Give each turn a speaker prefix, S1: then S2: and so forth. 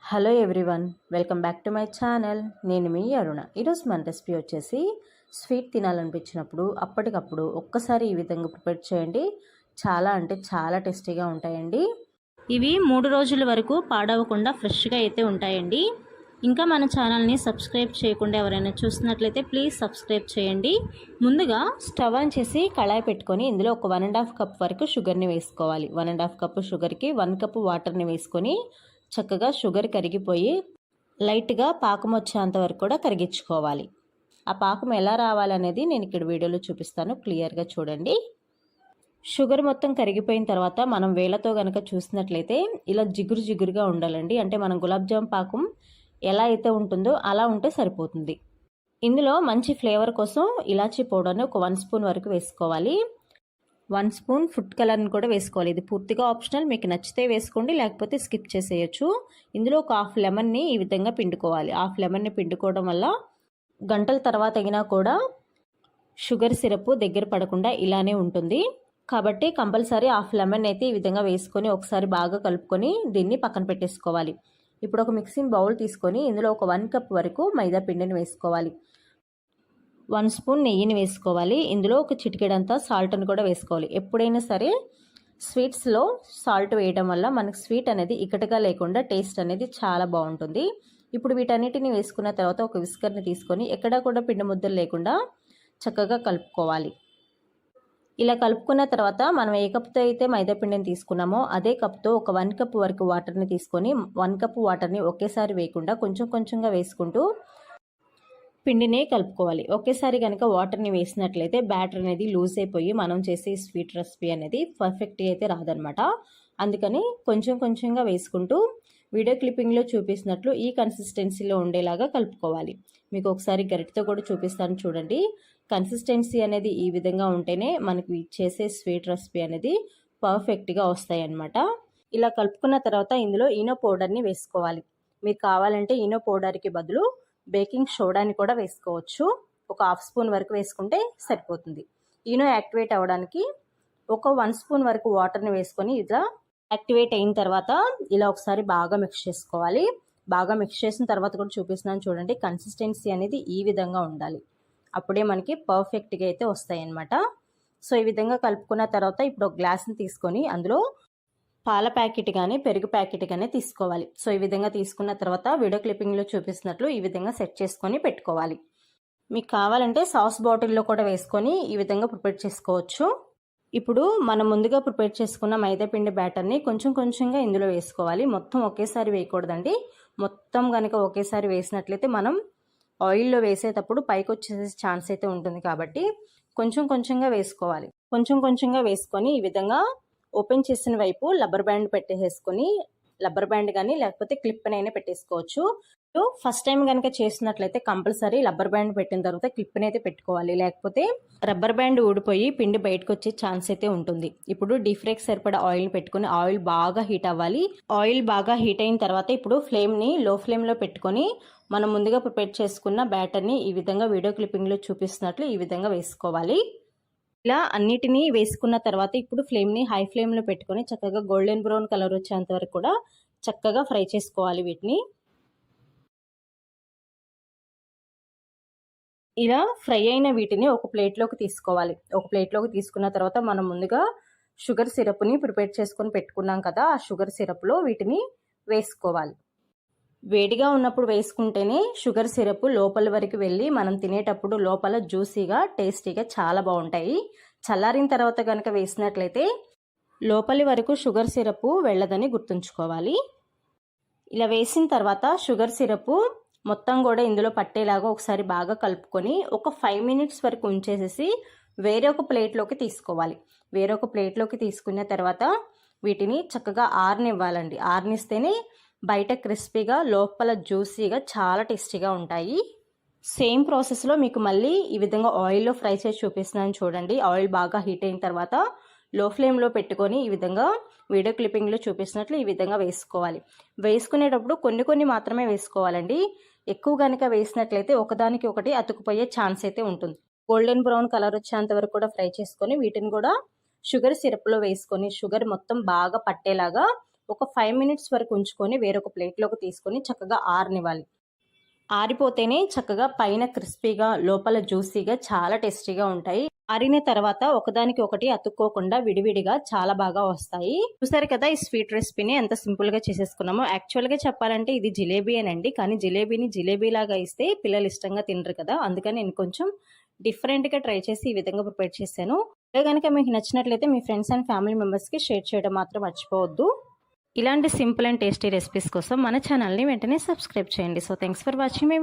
S1: Hello everyone, welcome back to my channel. నేను మీ అరుణ. ఈరోజు మన రెసిపీ వచ్చేసి స్వీట్ తినాలనిపించినప్పుడు అప్పటికప్పుడు ఒక్కసారి ఈ విధంగా ప్రిపేర్ చేయండి. చాలా అంటే చాలా టేస్టీగా ఉంటాయండి.
S2: ఇవి 3 రోజుల వరకు పాడవకుండా ఫ్రెష్గా అయితే ఉంటాయండి. ఇంకా మన ఛానల్ని సబ్స్క్రైబ్ చేయకుండా ఎవరైనా చూస్తున్నట్లయితే ప్లీజ్ సబ్స్క్రైబ్ చేయండి. ముందుగా
S1: స్టవ్ ఆన్ చేసి కళాయి పెట్టుకొని ఇందులో ఒక 1.5 కప్ వరకు షుగర్ని వేసుకోవాలి. 1.5 కప్పు షుగర్కి 1 కప్పు వాటర్ని వేసుకొని చక్కగా షుగర్ కరిగిపోయి లైట్గా పాకం వచ్చేంత వరకు కూడా కరిగించుకోవాలి. ఆ పాకం ఎలా రావాలనేది నేను ఇక్కడ వీడియోలో చూపిస్తాను, క్లియర్గా చూడండి. షుగర్ మొత్తం కరిగిపోయిన తర్వాత మనం వేళ్ళతో కనుక చూసినట్లయితే ఇలా జిగురు జిగురుగా ఉండాలండి. అంటే మనం గులాబ్ జామ్ పాకం ఎలా అయితే ఉంటుందో అలా ఉంటే సరిపోతుంది. ఇందులో మంచి ఫ్లేవర్ కోసం ఇలాచీ పౌడర్ని ఒక 1 స్పూన్ వరకు వేసుకోవాలి. 1 స్పూన్ ఫుడ్ కలర్ని కూడా వేసుకోవాలి. ఇది పూర్తిగా ఆప్షనల్, మీకు నచ్చితే వేసుకోండి, లేకపోతే స్కిప్ చేసేయచ్చు. ఇందులో ఒక హాఫ్ లెమన్ని ఈ విధంగా పిండుకోవాలి. హాఫ్ లెమన్ని పిండుకోవడం వల్ల గంటల తర్వాత అయినా కూడా షుగర్ సిరప్ దగ్గర పడకుండా ఇలానే ఉంటుంది. కాబట్టి కంపల్సరీ హాఫ్ లెమన్ అయితే ఈ విధంగా వేసుకొని ఒకసారి బాగా కలుపుకొని దీన్ని పక్కన పెట్టేసుకోవాలి. ఇప్పుడు ఒక మిక్సింగ్ బౌల్ తీసుకొని ఇందులో ఒక 1 కప్ వరకు మైదా పిండిని వేసుకోవాలి. 1 స్పూన్ నెయ్యిని వేసుకోవాలి. ఇందులో ఒక చిటికెడంతా సాల్ట్ని కూడా వేసుకోవాలి. ఎప్పుడైనా సరే స్వీట్స్లో సాల్ట్ వేయడం వల్ల మనకు స్వీట్ అనేది ఇకటగా లేకుండా టేస్ట్ అనేది చాలా బాగుంటుంది. ఇప్పుడు వీటన్నిటిని వేసుకున్న తర్వాత ఒక విస్కర్ని తీసుకొని ఎక్కడా కూడా పిండి ముద్దలు లేకుండా చక్కగా కలుపుకోవాలి. ఇలా కలుపుకున్న తర్వాత మనం ఏ కప్తో అయితే మైదా పిండిని తీసుకున్నామో అదే కప్తో ఒక 1 కప్ వరకు వాటర్ని తీసుకొని 1 కప్ వాటర్ని ఒకేసారి వేయకుండా కొంచెం కొంచెంగా వేసుకుంటూ పిండిని కలుపుకోవాలి. ఒకేసారి కనుక వాటర్ని వేసినట్లయితే బ్యాటర్ అనేది లూజ్ అయిపోయి మనం చేసే స్వీట్ రెసిపీ అనేది పర్ఫెక్ట్గా అయితే రాదనమాట. అందుకని కొంచెం కొంచెంగా వేసుకుంటూ వీడియో క్లిప్పింగ్లో చూపిస్తున్నట్లు ఈ కన్సిస్టెన్సీలో ఉండేలాగా కలుపుకోవాలి. మీకు ఒకసారి గరిటతో కూడా చూపిస్తాను చూడండి. కన్సిస్టెన్సీ అనేది ఈ విధంగా ఉంటేనే మనకి చేసే స్వీట్ రెసిపీ అనేది పర్ఫెక్ట్గా వస్తాయి అన్నమాట. ఇలా కలుపుకున్న తర్వాత ఇందులో ఈనో పౌడర్ని వేసుకోవాలి. మీకు కావాలంటే ఈనో పౌడర్కి బదులు బేకింగ్ సోడాని కూడా వేసుకోవచ్చు. ఒక హాఫ్ స్పూన్ వరకు వేసుకుంటే సరిపోతుంది. ఈనో యాక్టివేట్ అవ్వడానికి ఒక 1 స్పూన్ వరకు వాటర్ని వేసుకొని ఇలా యాక్టివేట్ అయిన తర్వాత ఇలా ఒకసారి బాగా మిక్స్ చేసుకోవాలి. బాగా మిక్స్ చేసిన తర్వాత కూడా చూపిస్తున్నాను చూడండి. కన్సిస్టెన్సీ అనేది ఈ విధంగా ఉండాలి. అప్పుడే మనకి పర్ఫెక్ట్గా అయితే వస్తాయి అన్నమాట. సో ఈ విధంగా కలుపుకున్న తర్వాత ఇప్పుడు ఒక గ్లాస్ని తీసుకొని అందులో పాల ప్యాకెట్ కానీ పెరుగు ప్యాకెట్ కానీ తీసుకోవాలి. సో ఈ విధంగా తీసుకున్న తర్వాత వీడియో క్లిప్పింగ్లో చూపిస్తున్నట్లు ఈ విధంగా సెట్ చేసుకొని పెట్టుకోవాలి. మీకు కావాలంటే సాస్ బాటిల్లో కూడా వేసుకొని ఈ విధంగా ప్రిపేర్ చేసుకోవచ్చు. ఇప్పుడు మనం ముందుగా ప్రిపేర్ చేసుకున్న మైదా పిండి బ్యాటర్ని కొంచెం కొంచెంగా ఇందులో వేసుకోవాలి. మొత్తం ఒకేసారి వేయకూడదండి. మొత్తం కనుక ఒకేసారి వేసినట్లయితే మనం ఆయిల్లో వేసేటప్పుడు పైకి వచ్చేసే ఛాన్స్ అయితే ఉంటుంది. కాబట్టి కొంచెం కొంచెంగా వేసుకోవాలి. కొంచెం కొంచెంగా వేసుకొని ఈ విధంగా ఓపెన్ చేసిన వైపు రబ్బర్ బ్యాండ్ పెట్టేసుకొని, రబ్బర్ బ్యాండ్ కానీ లేకపోతే క్లిప్ అయినా పెట్టేసుకోవచ్చు. ఫస్ట్ టైం కనుక చేసినట్లయితే కంపల్సరీ రబ్బర్ బ్యాండ్ పెట్టిన తర్వాత క్లిప్ని అయితే పెట్టుకోవాలి. లేకపోతే రబ్బర్ బ్యాండ్ ఊడిపోయి పిండి బయటకు వచ్చే ఛాన్స్ అయితే ఉంటుంది. ఇప్పుడు డీప్ ఫ్రైకి సరిపడా ఆయిల్ పెట్టుకుని ఆయిల్ బాగా హీట్ అవ్వాలి. ఆయిల్ బాగా హీట్ అయిన తర్వాత ఇప్పుడు ఫ్లేమ్ని లో ఫ్లేమ్లో పెట్టుకొని మనం ముందుగా ప్రిపేర్ చేసుకున్న బ్యాటర్ని ఈ విధంగా వీడియో క్లిప్పింగ్లో చూపిస్తున్నట్లు ఈ విధంగా వేసుకోవాలి. ఇలా అన్నిటినీ వేసుకున్న తర్వాత ఇప్పుడు ఫ్లేమ్ని హై ఫ్లేమ్లో పెట్టుకొని చక్కగా గోల్డెన్ బ్రౌన్ కలర్ వచ్చేంత వరకు కూడా చక్కగా ఫ్రై చేసుకోవాలి. వీటిని ఇలా ఫ్రై అయిన వీటిని ఒక ప్లేట్లోకి తీసుకోవాలి. ఒక ప్లేట్లోకి తీసుకున్న తర్వాత మనం ముందుగా షుగర్ సిరప్ని ప్రిపేర్ చేసుకొని పెట్టుకున్నాం కదా, ఆ షుగర్ సిరప్లో వీటిని వేసుకోవాలి. వేడిగా ఉన్నప్పుడు వేసుకుంటేనే షుగర్ సిరప్ లోపల వరకు వెళ్ళి మనం తినేటప్పుడు లోపల జ్యూసీగా టేస్టీగా చాలా బాగుంటాయి. చల్లారిన తర్వాత కనుక వేసినట్లయితే లోపలి వరకు షుగర్ సిరప్ వెళ్ళదని గుర్తుంచుకోవాలి. ఇలా వేసిన తర్వాత షుగర్ సిరప్ మొత్తం కూడా ఇందులో పట్టేలాగా ఒకసారి బాగా కలుపుకొని ఒక 5 మినిట్స్ వరకు ఉంచేసేసి వేరొక ప్లేట్లోకి తీసుకోవాలి. వేరొక ప్లేట్లోకి తీసుకున్న తర్వాత వీటిని చక్కగా ఆరనివ్వాలండి. ఆరనిస్తేనే బయట క్రిస్పీగా లోపల జ్యూసీగా చాలా టేస్టీగా ఉంటాయి. సేమ్ ప్రాసెస్లో మీకు మళ్ళీ ఈ విధంగా ఆయిల్లో ఫ్రై చేసి చూపిస్తున్నాను చూడండి. ఆయిల్ బాగా హీట్ అయిన తర్వాత లో ఫ్లేమ్లో పెట్టుకొని ఈ విధంగా వీడియో క్లిప్పింగ్లో చూపిస్తున్నట్లు ఈ విధంగా వేసుకోవాలి. వేసుకునేటప్పుడు కొన్ని కొన్ని మాత్రమే వేసుకోవాలండి. ఎక్కువ కనుక వేసినట్లయితే ఒకదానికి ఒకటి అతుకుపోయే ఛాన్స్ అయితే ఉంటుంది. గోల్డెన్ బ్రౌన్ కలర్ వచ్చేంత వరకు కూడా ఫ్రై చేసుకొని వీటిని కూడా షుగర్ సిరప్లో వేసుకొని షుగర్ మొత్తం బాగా పట్టేలాగా ఒక 5 మినిట్స్ వరకు ఉంచుకొని వేరొక ప్లేట్లోకి తీసుకొని చక్కగా ఆరనివ్వాలి. ఆరిపోతేనే చక్కగా పైన క్రిస్పీగా లోపల జ్యూసీగా చాలా టేస్టీగా ఉంటాయి. ఆరిన తర్వాత ఒకదానికి ఒకటి అతుక్కోకుండా విడివిడిగా చాలా బాగా వస్తాయి. చూసారు కదా ఈ స్వీట్ రెసిపీని ఎంత సింపుల్గా చేసేసుకున్నామో. యాక్చువల్గా చెప్పాలంటే ఇది జిలేబీయేనండి, కానీ జిలేబీని జిలేబీలాగా ఇస్తే పిల్లలు ఇష్టంగా తినరు కదా, అందుకని నేను కొంచెం డిఫరెంట్గా ట్రై చేసి ఈ విధంగా ప్రిపేర్ చేశాను. ఇదే కనుక మీకు నచ్చినట్లయితే మీ ఫ్రెండ్స్ అండ్ ఫ్యామిలీ మెంబర్స్కి షేర్ చేయడం మాత్రం మర్చిపోవద్దు. ఇలాంటి సింపుల్ అండ్ టేస్టీ రెసిపీస్ కోసం మన ఛానల్ని వెంటనే సబ్స్క్రైబ్ చేయండి. So thanks for watching my video.